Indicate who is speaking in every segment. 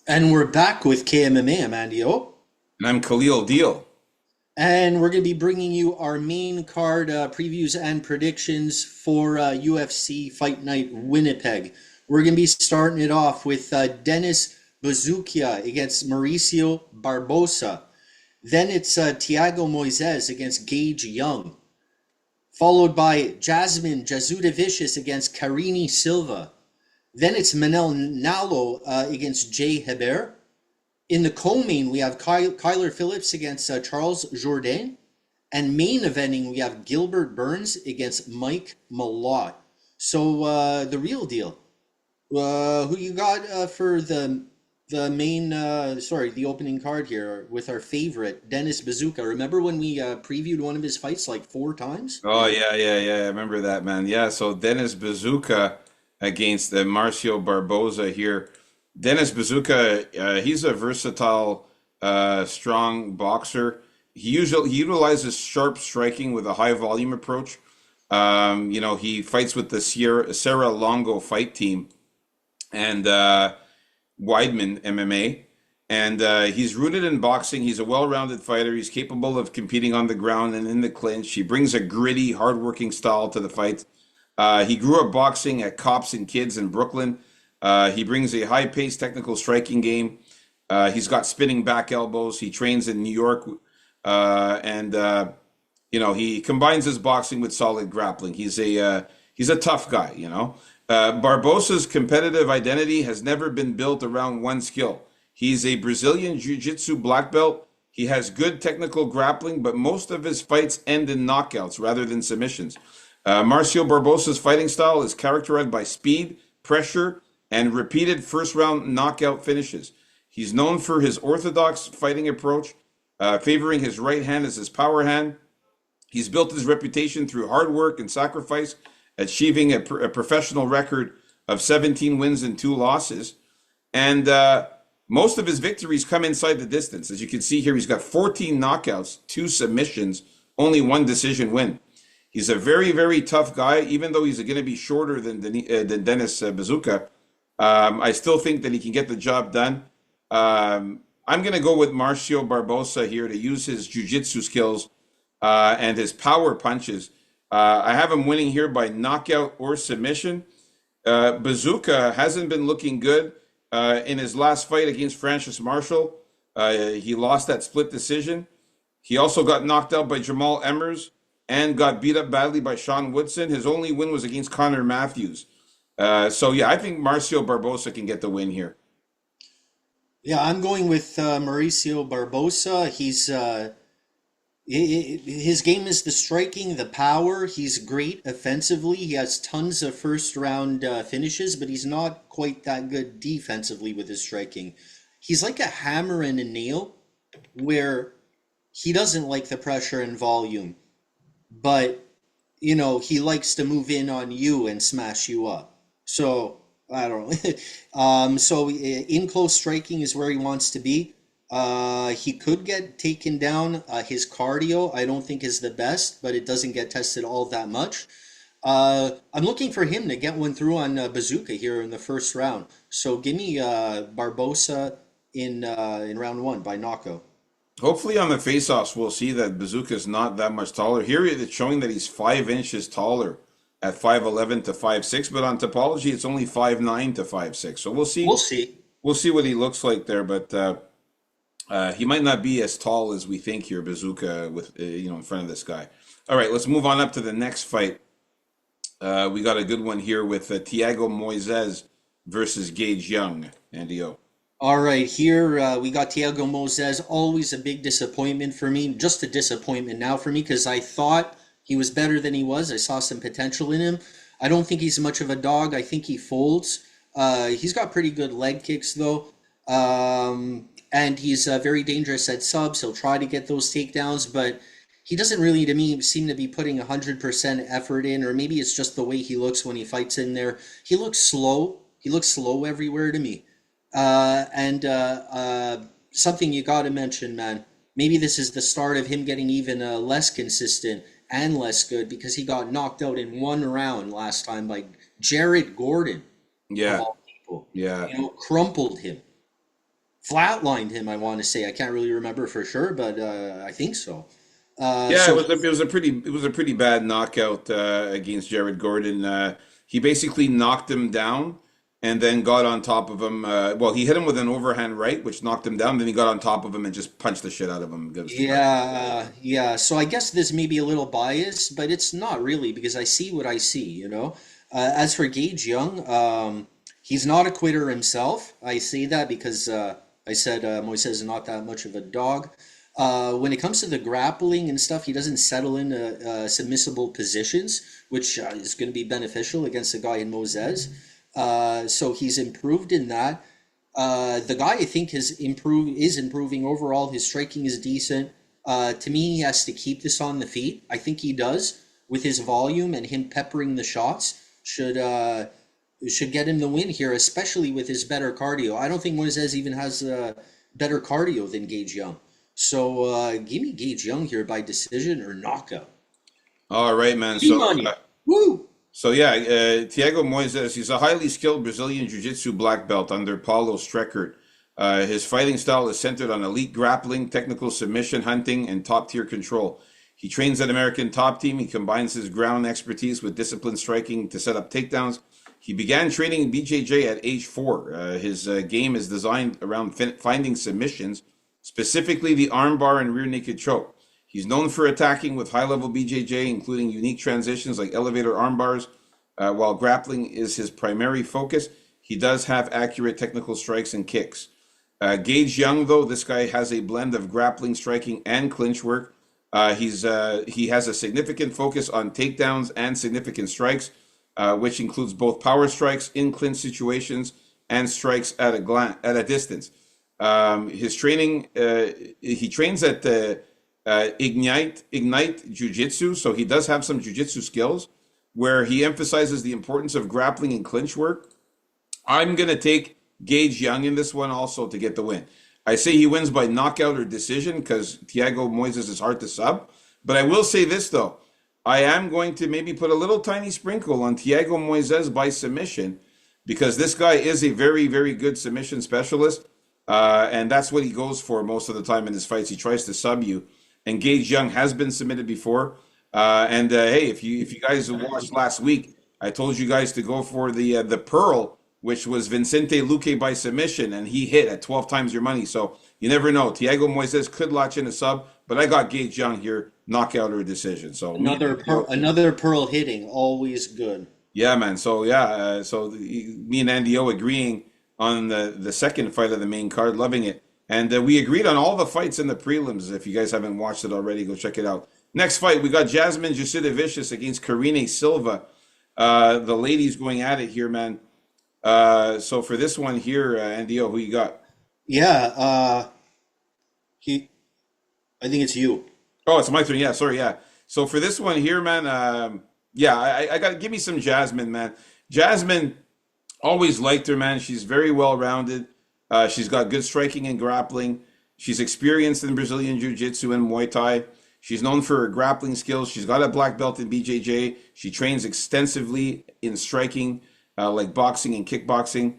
Speaker 1: And we're back with KMMA. I'm Andy O.
Speaker 2: And I'm Khalil Deal.
Speaker 1: And we're going to be bringing you our main card previews and predictions for UFC Fight Night Winnipeg. We're going to be starting it off with Dennis Buzukja against Mauricio Barbosa. Then it's Thiago Moises against Gage Young. Followed by Jasmine Jasudavicius against Karine Silva. Then it's Manel Nalo against Jay Hebert. In the co-main, we have Kyler Phillips against Charles Jourdain. And main eventing, we have Gilbert Burns against Mike Malott. So the real deal. Who you got for the opening card here with our favorite, Dennis Buzukja. Remember when we previewed one of his fights like 4 times?
Speaker 2: Oh, yeah. I remember that, man. Yeah, so Dennis Buzukja against Marcio Barbosa here. Dennis Buzukja, he's a versatile, strong boxer. He utilizes sharp striking with a high volume approach. He fights with the Serra Longo fight team and Weidman MMA. And he's rooted in boxing. He's a well-rounded fighter. He's capable of competing on the ground and in the clinch. He brings a gritty, hard-working style to the fight. He grew up boxing at Cops and Kids in Brooklyn. He brings a high-paced technical striking game. He's got spinning back elbows. He trains in New York. He combines his boxing with solid grappling. He's a tough guy, Barbosa's competitive identity has never been built around one skill. He's a Brazilian Jiu-Jitsu black belt. He has good technical grappling, but most of his fights end in knockouts rather than submissions. Marcio Barbosa's fighting style is characterized by speed, pressure, and repeated first-round knockout finishes. He's known for his orthodox fighting approach, favoring his right hand as his power hand. He's built his reputation through hard work and sacrifice, achieving a professional record of 17 wins and 2 losses. And most of his victories come inside the distance. As you can see here, he's got 14 knockouts, 2 submissions, only 1 decision win. He's a very, very tough guy, even though he's going to be shorter than Dennis Buzukja. I still think that he can get the job done. I'm going to go with Marcio Barbosa here to use his jiu-jitsu skills and his power punches. I have him winning here by knockout or submission. Buzukja hasn't been looking good in his last fight against Francis Marshall. He lost that split decision. He also got knocked out by Jamal Emmers and got beat up badly by Sean Woodson. His only win was against Connor Matthews. I think Marcio Barbosa can get the win here.
Speaker 1: Yeah, I'm going with Mauricio Barbosa. His game is the striking, the power. He's great offensively. He has tons of first-round finishes, but he's not quite that good defensively with his striking. He's like a hammer and a nail, where he doesn't like the pressure and volume, but he likes to move in on you and smash you up. So I don't know. So in close striking is where he wants to be. He could get taken down. His cardio, I don't think, is the best, but it doesn't get tested all that much. I'm looking for him to get one through on Buzukja here in the first round. So give me Barbosa in round 1 by knockout.
Speaker 2: Hopefully on the face-offs, we'll see that Buzukja is not that much taller. Here it's showing that he's 5 inches taller at 5'11 to 5'6", but on Topology, it's only 5'9 to 5'6". So we'll see.
Speaker 1: We'll see.
Speaker 2: We'll see what he looks like there, but he might not be as tall as we think here, Buzukja, with in front of this guy. All right, let's move on up to the next fight. We got a good one here with Thiago Moises versus Gage Young, Andy O.
Speaker 1: All right, here we got Thiago Moises, always a big disappointment for me. Just a disappointment now for me because I thought he was better than he was. I saw some potential in him. I don't think he's much of a dog. I think he folds. He's got pretty good leg kicks, though. And he's very dangerous at subs. He'll try to get those takedowns, but he doesn't really, to me, seem to be putting 100% effort in, or maybe it's just the way he looks when he fights in there. He looks slow. He looks slow everywhere to me. Something you got to mention, man. Maybe this is the start of him getting even less consistent. and less good because he got knocked out in one round last time by Jared Gordon, of
Speaker 2: Yeah,
Speaker 1: all people.
Speaker 2: yeah.
Speaker 1: Crumpled him, flatlined him. I want to say I can't really remember for sure, but I think so.
Speaker 2: Yeah,
Speaker 1: So
Speaker 2: it was a pretty bad knockout against Jared Gordon. He basically knocked him down and then got on top of him. Well, he hit him with an overhand right, which knocked him down. Then he got on top of him and just punched the shit out of him. Gives the guy.
Speaker 1: yeah. So I guess this may be a little biased, but it's not really because I see what I see. As for Gage Young, he's not a quitter himself. I say that because I said Moises is not that much of a dog. When it comes to the grappling and stuff, he doesn't settle in submissible positions, which is going to be beneficial against a guy in Moses. So he's improved in that. The guy I think is improving overall. His striking is decent. To me, he has to keep this on the feet. I think he does with his volume and him peppering the shots should get him the win here, especially with his better cardio. I don't think Moises even has better cardio than Gage Young. So give me Gage Young here by decision or knockout.
Speaker 2: All right, man.
Speaker 1: Be money. Woo!
Speaker 2: So yeah, Thiago Moises, he's a highly skilled Brazilian Jiu-Jitsu black belt under Paulo Streckert. His fighting style is centered on elite grappling, technical submission hunting, and top-tier control. He trains at American Top Team. He combines his ground expertise with disciplined striking to set up takedowns. He began training in BJJ at age 4. His game is designed around finding submissions, specifically the armbar and rear naked choke. He's known for attacking with high-level BJJ, including unique transitions like elevator armbars. While grappling is his primary focus, he does have accurate technical strikes and kicks. Gage Young, though, this guy has a blend of grappling, striking, and clinch work. He has a significant focus on takedowns and significant strikes, which includes both power strikes in clinch situations and strikes at a distance. His training, he trains at the Ignite Jiu-Jitsu, so he does have some Jiu-Jitsu skills where he emphasizes the importance of grappling and clinch work. I'm going to take Gage Young in this one also to get the win. I say he wins by knockout or decision because Thiago Moises is hard to sub. But I will say this, though. I am going to maybe put a little tiny sprinkle on Thiago Moises by submission because this guy is a very, very good submission specialist. And that's what he goes for most of the time in his fights. He tries to sub you. And Gage Young has been submitted before. Hey, if you guys watched last week, I told you guys to go for the Pearl, which was Vicente Luque by submission, and he hit at 12 times your money. So you never know. Thiago Moises could latch in a sub, but I got Gage Young here, knockout or a decision. So
Speaker 1: Another pearl hitting, always good.
Speaker 2: yeah, man. So yeah, me and Andy O agreeing on the second fight of the main card, loving it. And we agreed on all the fights in the prelims. If you guys haven't watched it already, go check it out. Next fight, we got Jasmine Jasudavicius against Karine Silva. The ladies going at it here, man. So for this one here, Andy O, who you got?
Speaker 1: Yeah, I think it's you.
Speaker 2: Oh, it's my turn. Yeah, sorry. Yeah. So for this one here, man, yeah, I got to give me some Jasmine, man. Jasmine, always liked her, man. She's very well rounded. She's got good striking and grappling. She's experienced in Brazilian Jiu-Jitsu and Muay Thai. She's known for her grappling skills. She's got a black belt in BJJ. She trains extensively in striking, like boxing and kickboxing.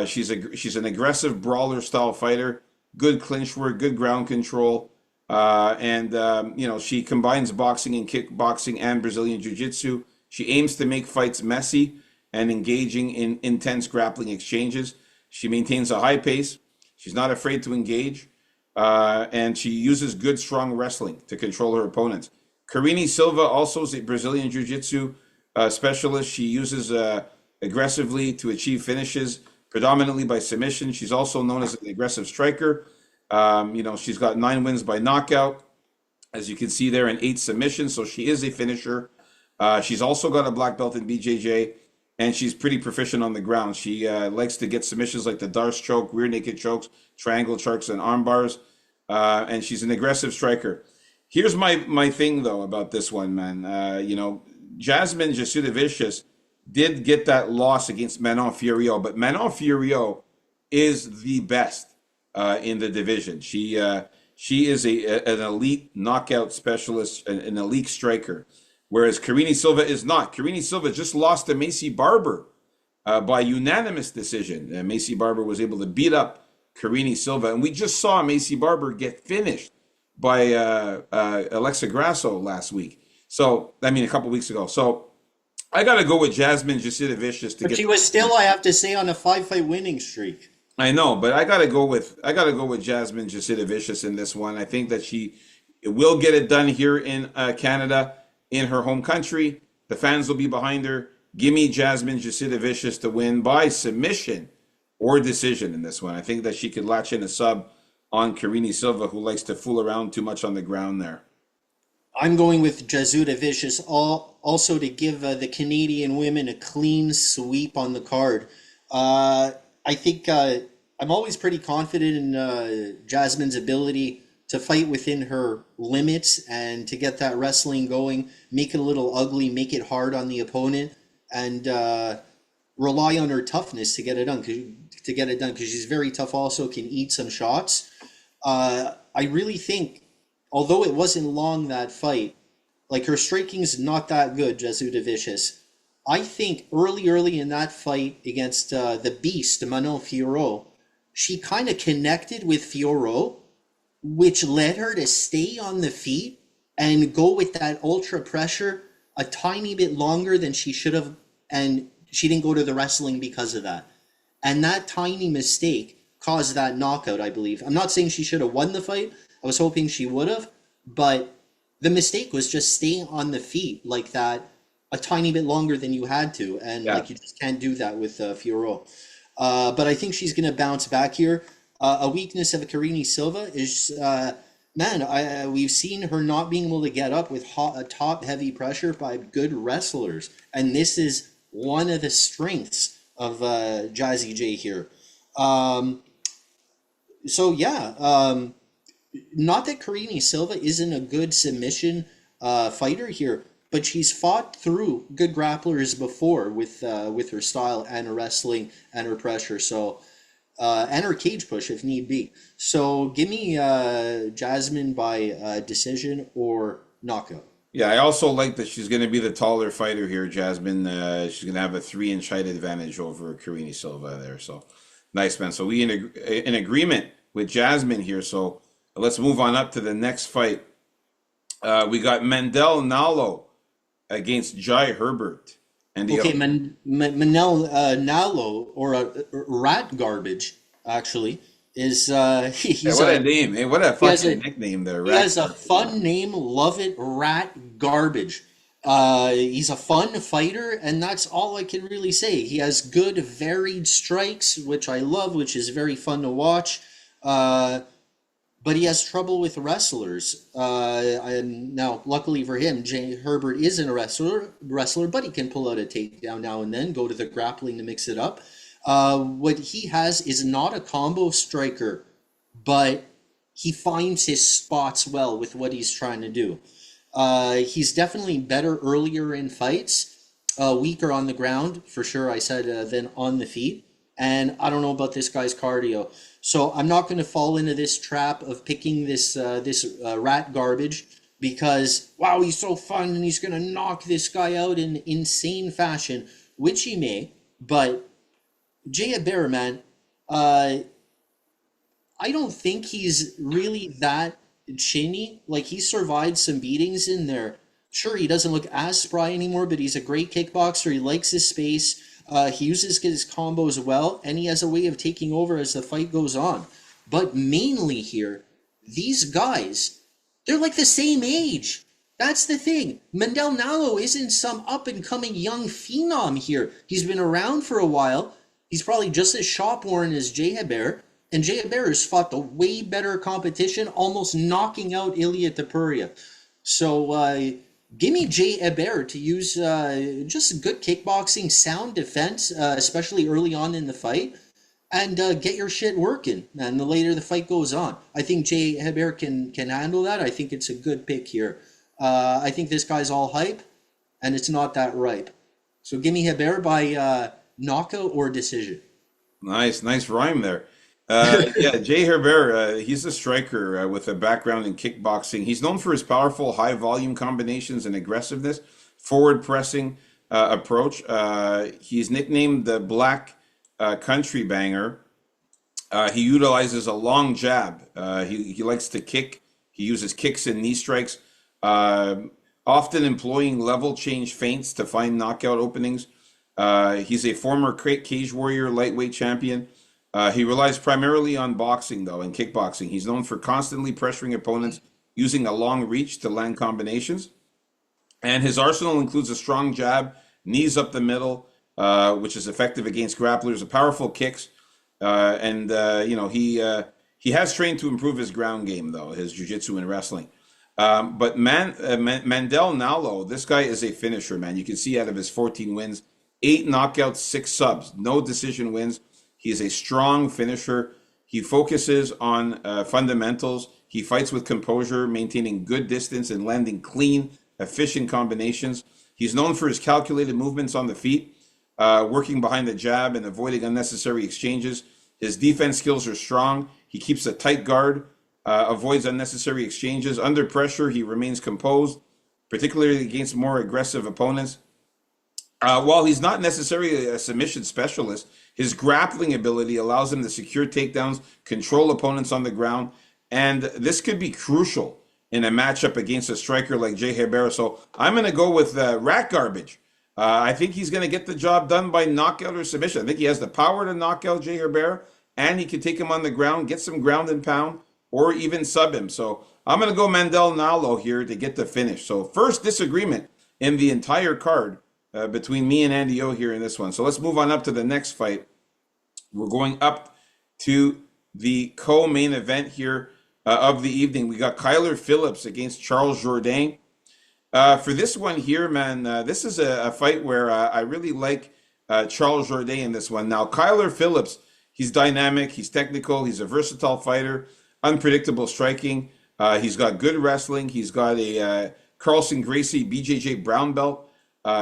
Speaker 2: She's an aggressive brawler style fighter. Good clinch work, good ground control. She combines boxing and kickboxing and Brazilian Jiu-Jitsu. She aims to make fights messy and engaging in intense grappling exchanges. She maintains a high pace. She's not afraid to engage. And she uses good, strong wrestling to control her opponents. Karine Silva also is a Brazilian Jiu-Jitsu specialist. She uses aggressively to achieve finishes, predominantly by submission. She's also known as an aggressive striker. She's got 9 wins by knockout, as you can see there, and 8 submissions. So she is a finisher. She's also got a black belt in BJJ, and she's pretty proficient on the ground. She likes to get submissions like the Darce choke, rear naked chokes, triangle chokes, and arm bars. And she's an aggressive striker. Here's my thing, though, about this one, man. Jasmine Jasudavicius did get that loss against Manon Fiorot, but Manon Fiorot is the best in the division. She She is an elite knockout specialist, an elite striker, whereas Karine Silva is not. Karine Silva just lost to Macy Barber by unanimous decision. Macy Barber was able to beat up Karine Silva, and we just saw Macy Barber get finished by Alexa Grasso last week. So, I mean, a couple weeks ago. So, I got to go with Jasmine Jasudavicius to
Speaker 1: But
Speaker 2: get.
Speaker 1: she was still, I have to say, on a 5-fight winning streak.
Speaker 2: I know, but I gotta go with Jasmine Jasudavicius in this one. I think that she will get it done here in Canada, in her home country. The fans will be behind her. Give me Jasmine Jasudavicius to win by submission or decision in this one. I think that she could latch in a sub on Karine Silva, who likes to fool around too much on the ground there.
Speaker 1: I'm going with Jasudavicius, also to give the Canadian women a clean sweep on the card. I think I'm always pretty confident in Jasmine's ability to fight within her limits and to get that wrestling going, make it a little ugly, make it hard on the opponent, and rely on her toughness to get it done. Because she's very tough, also can eat some shots. I really think, although it wasn't long that fight, like her striking's not that good, Jasudavicius. I think early in that fight against the Beast, Manon Fiorot, she kind of connected with Fiorot, which led her to stay on the feet and go with that ultra pressure a tiny bit longer than she should have, and she didn't go to the wrestling because of that. And that tiny mistake caused that knockout, I believe. I'm not saying she should have won the fight. I was hoping she would have, but the mistake was just staying on the feet like that a tiny bit longer than you had to, and
Speaker 2: Yeah.
Speaker 1: like you just can't do that with Fiorot. But I think she's going to bounce back here. A weakness of Karine Silva is, we've seen her not being able to get up with top heavy pressure by good wrestlers, and this is one of the strengths of Jazzy J here. So yeah, not that Karine Silva isn't a good submission fighter here, but she's fought through good grapplers before with her style and her wrestling and her pressure. So and her cage push if need be. So give me Jasmine by decision or knockout.
Speaker 2: Yeah, I also like that she's going to be the taller fighter here, Jasmine. She's going to have a 3-inch height advantage over Karine Silva there. So nice, man. So we in agreement with Jasmine here. So let's move on up to the next fight. We got Mandel Nalo against Jai Herbert. And
Speaker 1: Okay, Manel Nalo, or Rat Garbage, actually, is
Speaker 2: Hey,
Speaker 1: he's
Speaker 2: what a
Speaker 1: a
Speaker 2: name. Hey, what a
Speaker 1: he has
Speaker 2: fucking
Speaker 1: a
Speaker 2: nickname there,
Speaker 1: he
Speaker 2: Rat.
Speaker 1: has a fun name. Love it, Rat Garbage. He's a fun fighter, and that's all I can really say. He has good, varied strikes, which I love, which is very fun to watch. But he has trouble with wrestlers. And now, luckily for him, Jay Herbert isn't a wrestler, but he can pull out a takedown now and then, go to the grappling to mix it up. What he has is not a combo striker, but he finds his spots well with what he's trying to do. He's definitely better earlier in fights, weaker on the ground, for sure, I said, than on the feet. And I don't know about this guy's cardio. So I'm not going to fall into this trap of picking this Rat Garbage because, wow, he's so fun and he's going to knock this guy out in insane fashion, which he may. But Jay Abera, man, I don't think he's really that chinny. Like, he survived some beatings in there. Sure, he doesn't look as spry anymore, but he's a great kickboxer. He likes his space. He uses his combos well, and he has a way of taking over as the fight goes on. But mainly here, these guys, they're like the same age. That's the thing. Mandel Nalo isn't some up-and-coming young phenom here. He's been around for a while. He's probably just as shop-worn as Jay Heber, and Jay Heber has fought the way better competition, almost knocking out Ilya Tapuria. So, give me Jay Heber to use just good kickboxing, sound defense, especially early on in the fight, and get your shit working. And the later the fight goes on, I think Jay Heber can handle that. I think it's a good pick here. I think this guy's all hype, and it's not that ripe. So give me Heber by knockout or decision.
Speaker 2: Nice rhyme there. Yeah, Jay Herbert, he's a striker with a background in kickboxing. He's known for his powerful, high volume combinations and aggressiveness, forward pressing approach. He's nicknamed the Black Country Banger. He utilizes a long jab. He likes to kick. He uses kicks and knee strikes, uh, often employing level change feints to find knockout openings. He's a former cage warrior lightweight champion. He relies primarily on boxing, though, and kickboxing. He's known for constantly pressuring opponents using a long reach to land combinations. And his arsenal includes a strong jab, knees up the middle, which is effective against grapplers, powerful kicks, and he has trained to improve his ground game, though, his jiu-jitsu and wrestling. But Mandel Nalo, this guy is a finisher, man. You can see out of his 14 wins, 8 knockouts, 6 subs, no decision wins. He's a strong finisher. He focuses on fundamentals. He fights with composure, maintaining good distance and landing clean, efficient combinations. He's known for his calculated movements on the feet, working behind the jab and avoiding unnecessary exchanges. His defense skills are strong. He keeps a tight guard, avoids unnecessary exchanges. Under pressure, he remains composed, particularly against more aggressive opponents. While he's not necessarily a submission specialist, his grappling ability allows him to secure takedowns, control opponents on the ground, and this could be crucial in a matchup against a striker like Jay Herbert. So I'm going to go with Rat Garbage. I think he's going to get the job done by knockout or submission. I think he has the power to knock out Jay Herbert, and he can take him on the ground, get some ground and pound, or even sub him. So I'm going to go Mandel Nalo here to get the finish. So first disagreement in the entire card between me and Andy O here in this one. So let's move on up to the next fight. We're going up to the co-main event here of the evening. We got Kyler Phillips against Charles Jourdain. For this one here, man, this is a fight where I really like Charles Jourdain in this one. Now, Kyler Phillips, he's dynamic, he's technical, he's a versatile fighter, unpredictable striking. He's got good wrestling. He's got a Carlson Gracie BJJ brown belt.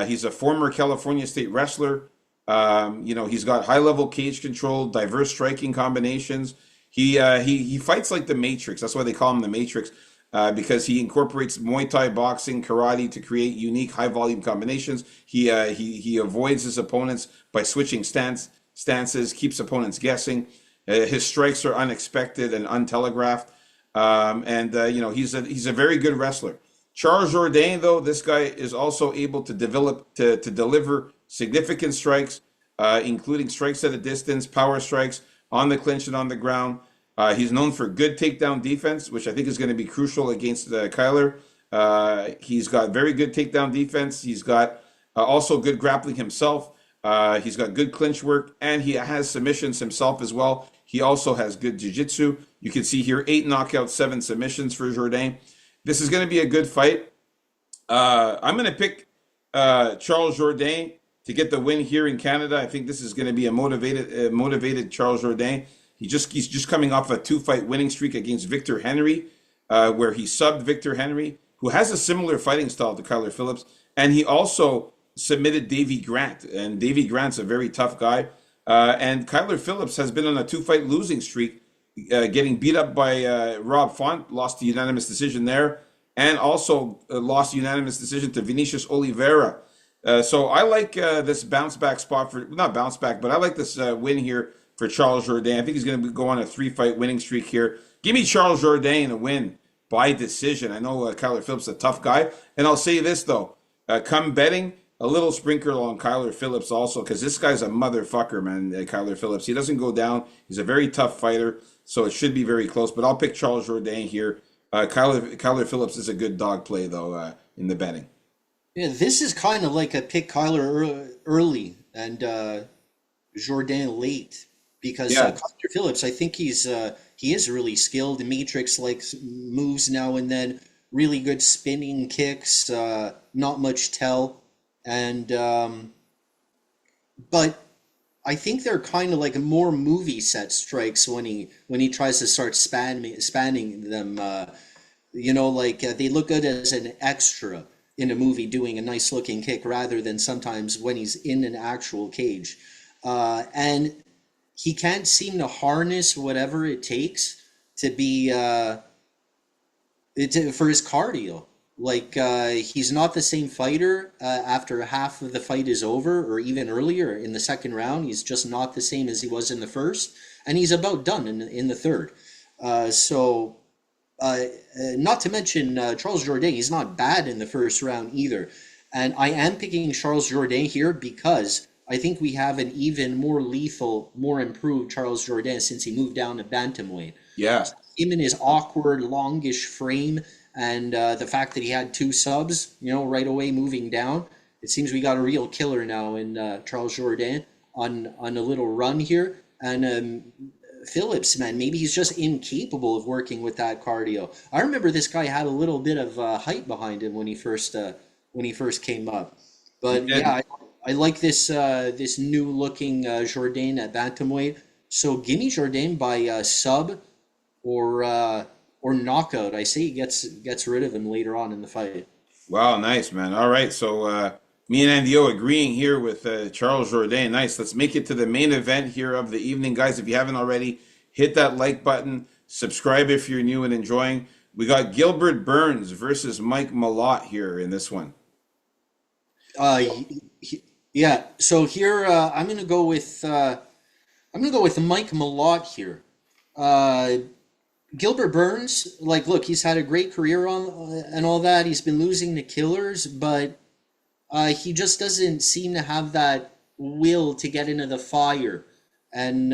Speaker 2: He's a former California State wrestler. He's got high level cage control, diverse striking combinations. He fights like the Matrix. That's why they call him the Matrix, because he incorporates Muay Thai, boxing, karate to create unique high volume combinations. He avoids his opponents by switching stances, keeps opponents guessing. His strikes are unexpected and untelegraphed, he's a very good wrestler. Charles Jourdain, though, this guy is also able to deliver significant strikes, including strikes at a distance, power strikes on the clinch and on the ground. He's known for good takedown defense, which I think is going to be crucial against Kyler. He's got very good takedown defense. He's got also good grappling himself. He's got good clinch work, and he has submissions himself as well. He also has good jiu-jitsu. You can see here 8 knockouts, 7 submissions for Jourdain. This is going to be a good fight. I'm going to pick Charles Jourdain to get the win here in Canada. I think this is going to be a motivated Charles Jourdain. He's just coming off a 2-fight winning streak against Victor Henry, where he subbed Victor Henry, who has a similar fighting style to Kyler Phillips, and he also submitted Davy Grant, and Davy Grant's a very tough guy. And Kyler Phillips has been on a 2-fight losing streak, getting beat up by Rob Font, lost the unanimous decision there, and also lost unanimous decision to Vinicius Oliveira. So I like this bounce back spot not bounce back, but I like this win here for Charles Jourdain. I think he's going to go on a 3-fight winning streak here. Give me Charles Jourdain a win by decision. I know Kyler Phillips is a tough guy. And I'll say this, though. Come betting, a little sprinkle on Kyler Phillips also, because this guy's a motherfucker, man, Kyler Phillips. He doesn't go down. He's a very tough fighter, so it should be very close. But I'll pick Charles Jourdain here. Kyler Phillips is a good dog play, though, in the betting.
Speaker 1: Yeah, this is kind of like a pick Kyler early and Jourdain late because
Speaker 2: Yeah.
Speaker 1: Kyler Phillips, I think he is really skilled. Matrix like moves now and then, really good spinning kicks, not much tell, and but I think they're kind of like more movie set strikes when he tries to start spanning them. They look good as an extra in a movie doing a nice looking kick rather than sometimes when he's in an actual cage. And he can't seem to harness whatever it takes to be for his cardio. Like he's not the same fighter after half of the fight is over, or even earlier in the second round. He's just not the same as he was in the first, and he's about done in the third. So not to mention Charles Jourdain, he's not bad in the first round either. And I am picking Charles Jourdain here because I think we have an even more lethal, more improved Charles Jourdain since he moved down to bantamweight.
Speaker 2: Yeah.
Speaker 1: Him in his awkward, longish frame, and the fact that he had two subs, right away moving down. It seems we got a real killer now in Charles Jourdain on a little run here. And Phillips, man, maybe he's just incapable of working with that cardio. I remember this guy had a little bit of hype behind him when he first came up.
Speaker 2: He
Speaker 1: But yeah,
Speaker 2: did.
Speaker 1: I like this new looking Jourdain at bantamweight. So give me Jourdain by sub or knockout. I say he gets rid of him later on in the fight.
Speaker 2: Wow, nice, man. All right, so me and Andy O agreeing here with Charles Jourdain. Nice. Let's make it to the main event here of the evening, guys. If you haven't already, hit that like button. Subscribe if you're new and enjoying. We got Gilbert Burns versus Mike Malott here in this one.
Speaker 1: Uh, yeah. So here I'm gonna go with Mike Malott here. Uh, Gilbert Burns, like, look, he's had a great career on and all that. He's been losing to killers, but he just doesn't seem to have that will to get into the fire and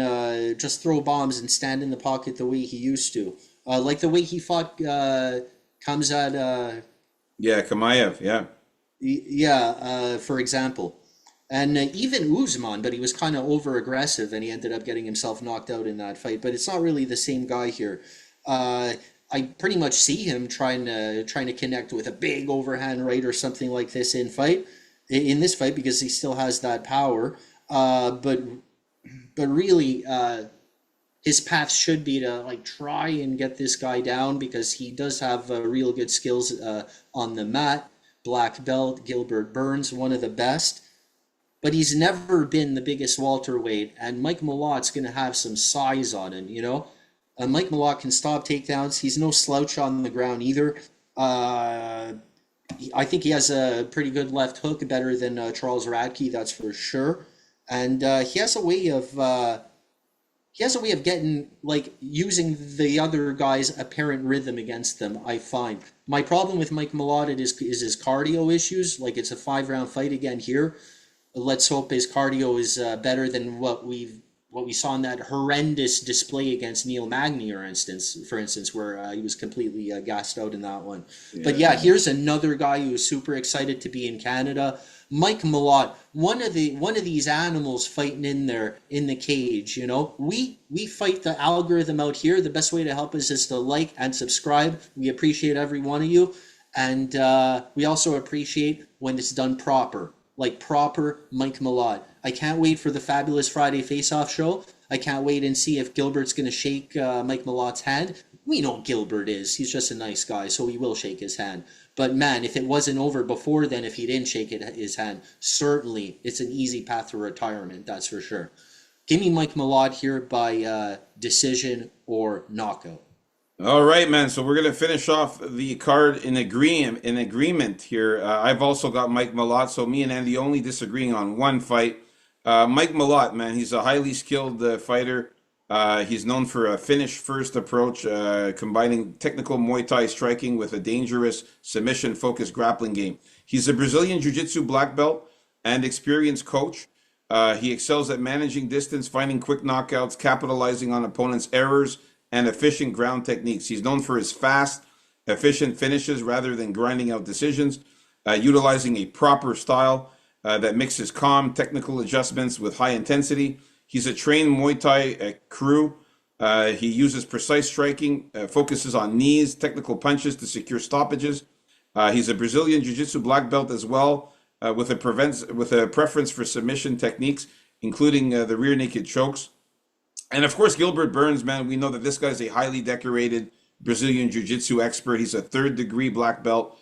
Speaker 1: just throw bombs and stand in the pocket the way he used to. Like the way he fought Kamzat,
Speaker 2: Yeah, Kamayev. Yeah.
Speaker 1: yeah, for example. And even Usman, but he was kind of over aggressive and he ended up getting himself knocked out in that fight. But it's not really the same guy here. Uh, I pretty much see him trying to connect with a big overhand right or something like this in this fight because he still has that power. But really, his path should be to like try and get this guy down because he does have real good skills on the mat. Black belt, Gilbert Burns, one of the best. But he's never been the biggest welterweight, and Mike Malott's going to have some size on him. Mike Malott can stop takedowns. He's no slouch on the ground either. Uh, I think he has a pretty good left hook, better than Charles Radke, that's for sure. And he has a way of getting like using the other guy's apparent rhythm against them. I find my problem with Mike Malott is his cardio issues. Like it's a 5 round fight again here. Let's hope his cardio is better than what we saw in that horrendous display against Neil Magny, for instance, where he was completely gassed out in that one. But
Speaker 2: Yeah.
Speaker 1: yeah, here's another guy who's super excited to be in Canada. Mike Malott, one of these animals fighting in there in the cage. We fight the algorithm out here. The best way to help us is to like and subscribe. We appreciate every one of you, and we also appreciate when it's done proper, like proper Mike Malott. I can't wait for the Fabulous Friday Face-Off show. I can't wait and see if Gilbert's going to shake Mike Malott's hand. We know Gilbert is. He's just a nice guy, so we will shake his hand. But man, if it wasn't over before then, if he didn't his hand, certainly it's an easy path to retirement, that's for sure. Give me Mike Malott here by decision or knockout.
Speaker 2: All right, man. So we're gonna finish off the card in agreement here. I've also got Mike Malott. So me and Andy only disagreeing on one fight. Mike Malott, man, he's a highly skilled fighter. He's known for a finish first approach, combining technical Muay Thai striking with a dangerous submission focused grappling game. He's a Brazilian Jiu Jitsu black belt and experienced coach. He excels at managing distance, finding quick knockouts, capitalizing on opponents' errors, and efficient ground techniques. He's known for his fast, efficient finishes rather than grinding out decisions, utilizing a proper style that mixes calm, technical adjustments with high intensity. He's a trained Muay Thai crew. He uses precise striking, focuses on knees, technical punches to secure stoppages. He's a Brazilian Jiu-Jitsu black belt as well, with a preference for submission techniques, including the rear naked chokes. And of course, Gilbert Burns, man, we know that this guy's a highly decorated Brazilian Jiu-Jitsu expert. He's a third degree black belt.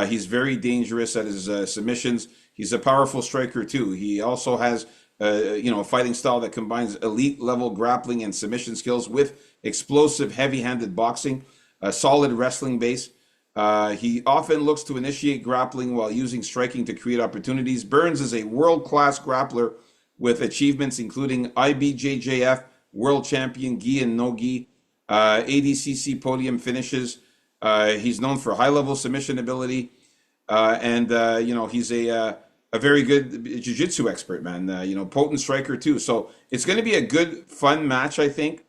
Speaker 2: He's very dangerous at his submissions. He's a powerful striker too. He also has a fighting style that combines elite level grappling and submission skills with explosive, heavy-handed boxing, a solid wrestling base. He often looks to initiate grappling while using striking to create opportunities. Burns is a world-class grappler with achievements including IBJJF, World Champion, gi and no gi, ADCC podium finishes. He's known for high-level submission ability, and he's a very good jiu-jitsu expert, man. Potent striker too. So it's going to be a good, fun match, I think.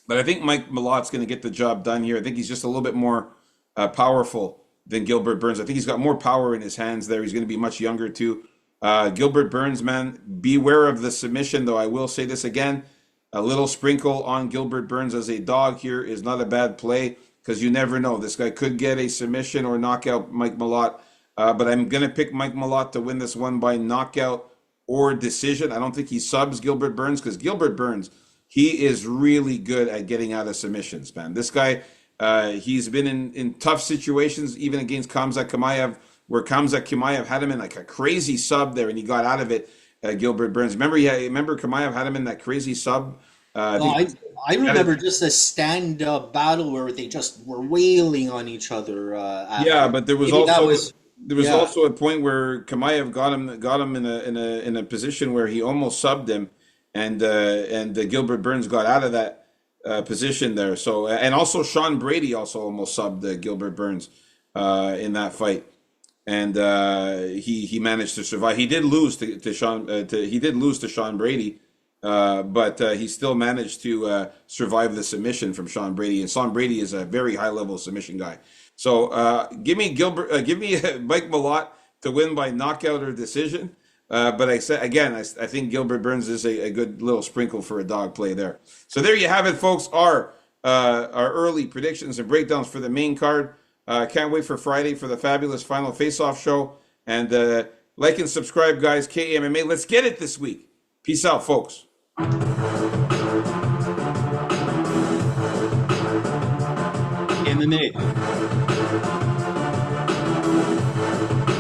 Speaker 2: But I think Mike Malot's going to get the job done here. I think he's just a little bit more powerful than Gilbert Burns. I think he's got more power in his hands there. He's going to be much younger too. Gilbert Burns, man, beware of the submission, though I will say this again. A little sprinkle on Gilbert Burns as a dog here is not a bad play because you never know. This guy could get a submission or knockout Mike Malott. But I'm going to pick Mike Malott to win this one by knockout or decision. I don't think he subs Gilbert Burns because Gilbert Burns, he is really good at getting out of submissions, man. This guy, he's been in tough situations, even against Khamzat Chimaev, where Khamzat Chimaev had him in like a crazy sub there, and he got out of it. Gilbert Burns. Remember Chimaev had him in that crazy sub.
Speaker 1: I remember just a stand-up battle where they just were wailing on each other.
Speaker 2: Yeah, but there was
Speaker 1: Maybe
Speaker 2: also also a point where Chimaev got him in a position where he almost subbed him, and Gilbert Burns got out of that position there. So and also Sean Brady also almost subbed Gilbert Burns in that fight. And he managed to survive. He did lose to Sean Brady, but he still managed to survive the submission from Sean Brady. And Sean Brady is a very high level submission guy. So give me Mike Malott to win by knockout or decision. But I said again, I think Gilbert Burns is a good little sprinkle for a dog play there. So there you have it, folks. Our early predictions and breakdowns for the main card. Can't wait for Friday for the fabulous Final Face-Off show. And like and subscribe, guys. KMMA. Let's get it this week. Peace out, folks.
Speaker 1: MMA.